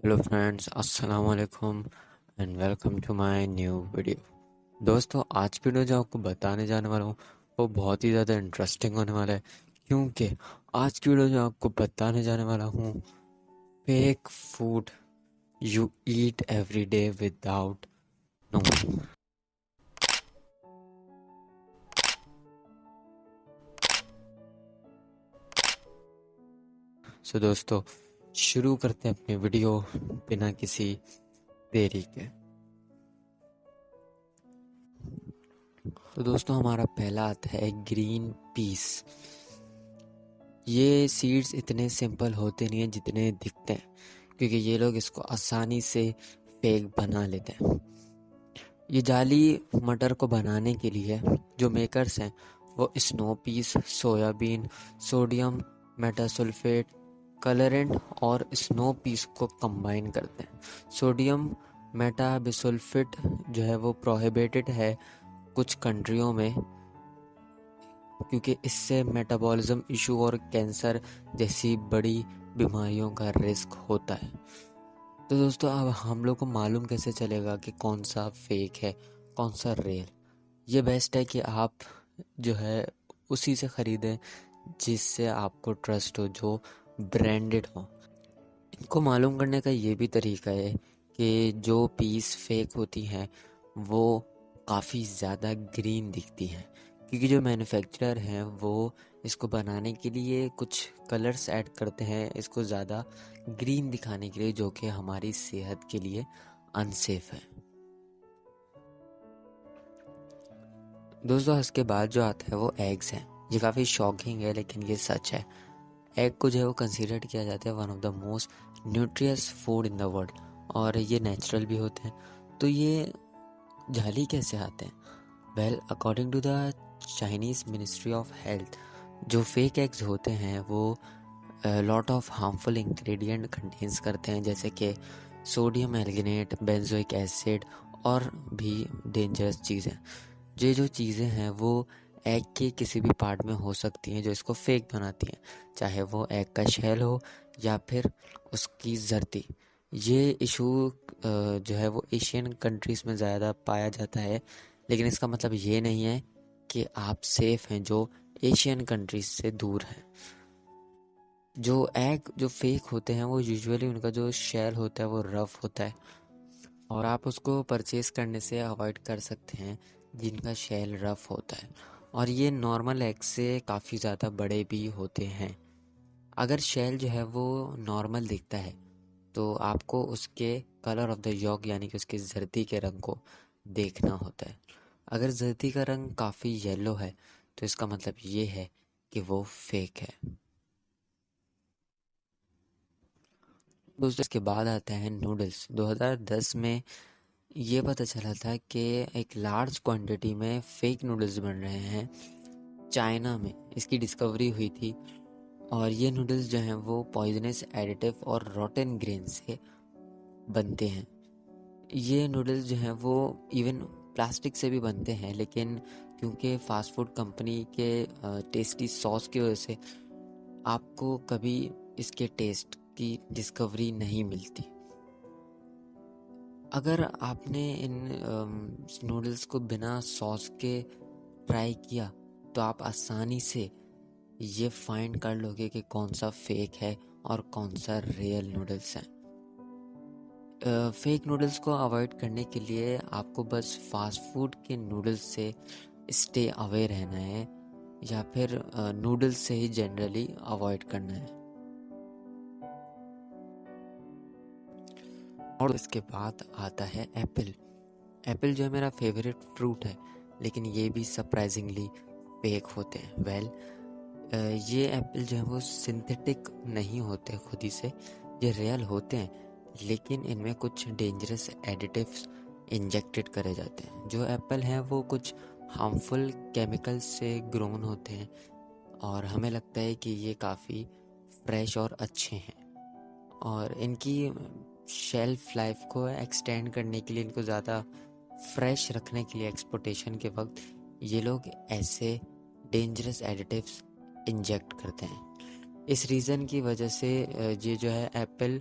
Hello friends, अस्सलाम वालेकुम and welcome to my new video. दोस्तों, आज की वीडियो जो आपको बताने जाने वाला हूँ वो बहुत ही ज़्यादा इंटरेस्टिंग होने वाला है, क्योंकि आज की वीडियो जो आपको बताने जाने वाला हूँ fake food you eat every day without knowing. So दोस्तों, शुरू करते हैं अपनी वीडियो बिना किसी देरी के। तो दोस्तों, हमारा पहला आता है ग्रीन पीस। ये सीड्स इतने सिंपल होते नहीं हैं जितने दिखते हैं, क्योंकि ये लोग इसको आसानी से फेक बना लेते हैं। ये जाली मटर को बनाने के लिए जो मेकर्स हैं वो snow peas, soybean, sodium metasulfate, colourant और स्नो पीस को कंबाइन करते हैं। सोडियम मेटाबिसल्फेट जो है वो प्रोहिबिटेड है कुछ कंट्रियों में, क्योंकि इससे मेटाबॉलिज्म इशू और कैंसर जैसी बड़ी बीमारियों का रिस्क होता है। तो दोस्तों, अब हम लोग को मालूम कैसे चलेगा कि कौन सा फेक है कौन सा रियल? ये बेस्ट है कि आप जो है उसी से ख़रीदें जिससे आपको ट्रस्ट हो, जो ब्रांडेड हो। इनको मालूम करने का ये भी तरीका है कि जो पीस फेक होती हैं वो काफ़ी ज़्यादा ग्रीन दिखती हैं, क्योंकि जो मैन्युफैक्चरर हैं वो इसको बनाने के लिए कुछ कलर्स ऐड करते हैं इसको ज़्यादा ग्रीन दिखाने के लिए, जो कि हमारी सेहत के लिए अनसेफ है। दोस्तों, इसके बाद जो आता है वो एग्स हैं। ये काफ़ी शॉकिंग है लेकिन ये सच है। एग को जो है वो कंसीडर किया जाता है one of the most nutritious food in the world, और ये नेचुरल भी होते हैं। तो ये जाली कैसे आते हैं? Well, according to the Chinese ministry of health, जो फेक एग्स होते हैं वो lot of harmful ingredient contains करते हैं, जैसे कि सोडियम एल्गिनेट, बेंजोइक एसिड और भी डेंजरस चीज़ें। ये जो चीज़ें हैं वो एग के किसी भी पार्ट में हो सकती हैं जो इसको फेक बनाती हैं, चाहे वो एग का शेल हो या फिर उसकी जर्दी। ये इशू जो है वो एशियन कंट्रीज़ में ज़्यादा पाया जाता है, लेकिन इसका मतलब ये नहीं है कि आप सेफ़ हैं जो एशियन कंट्रीज़ से दूर हैं। जो एग जो फेक होते हैं वो यूजुअली उनका जो शेल होता है वो रफ़ होता है, और आप उसको परचेज़ करने से अवॉइड कर सकते हैं जिनका शेल रफ़ होता है, और ये नॉर्मल एग से काफ़ी ज़्यादा बड़े भी होते हैं। अगर शेल जो है वो नॉर्मल दिखता है तो आपको उसके कलर ऑफ द यॉक यानी कि उसकी जर्दी के रंग को देखना होता है। अगर जर्दी का रंग काफ़ी येलो है तो इसका मतलब ये है कि वो फेक है। दोस्तों, इसके बाद आता है नूडल्स। 2010 में ये पता चला था कि एक लार्ज क्वांटिटी में फेक नूडल्स बन रहे हैं चाइना में। इसकी डिस्कवरी हुई थी, और ये नूडल्स जो हैं वो पॉइजनस एडिटिव और रोटन ग्रेन से बनते हैं। ये नूडल्स जो हैं वो इवन प्लास्टिक से भी बनते हैं, लेकिन क्योंकि फास्ट फूड कंपनी के टेस्टी सॉस की वजह से आपको कभी इसके टेस्ट की डिस्कवरी नहीं मिलती। अगर आपने इन नूडल्स को बिना सॉस के ट्राई किया तो आप आसानी से ये फाइंड कर लोगे कि कौन सा फेक है और कौन सा रियल नूडल्स है। फेक नूडल्स को अवॉइड करने के लिए आपको बस फास्ट फूड के नूडल्स से स्टे अवे रहना है, या फिर नूडल्स से ही जनरली अवॉइड करना है। और इसके बाद आता है एप्पल। एप्पल जो है मेरा फेवरेट फ्रूट है, लेकिन ये भी सरप्राइजिंगली फेक होते हैं। वेल, ये एप्पल जो है वो सिंथेटिक नहीं होते खुद ही से, ये रियल होते हैं, लेकिन इनमें कुछ डेंजरस एडिटिव्स इंजेक्टेड करे जाते हैं। जो एप्पल हैं वो कुछ हार्मफुल केमिकल्स से ग्रोन होते हैं, और हमें लगता है कि ये काफ़ी फ्रेश और अच्छे हैं, और इनकी शेल्फ लाइफ को एक्सटेंड करने के लिए, इनको ज़्यादा फ्रेश रखने के लिए एक्सपोर्टेशन के वक्त ये लोग ऐसे डेंजरस एडिटिव्स इंजेक्ट करते हैं। इस रीज़न की वजह से ये जो है एप्पल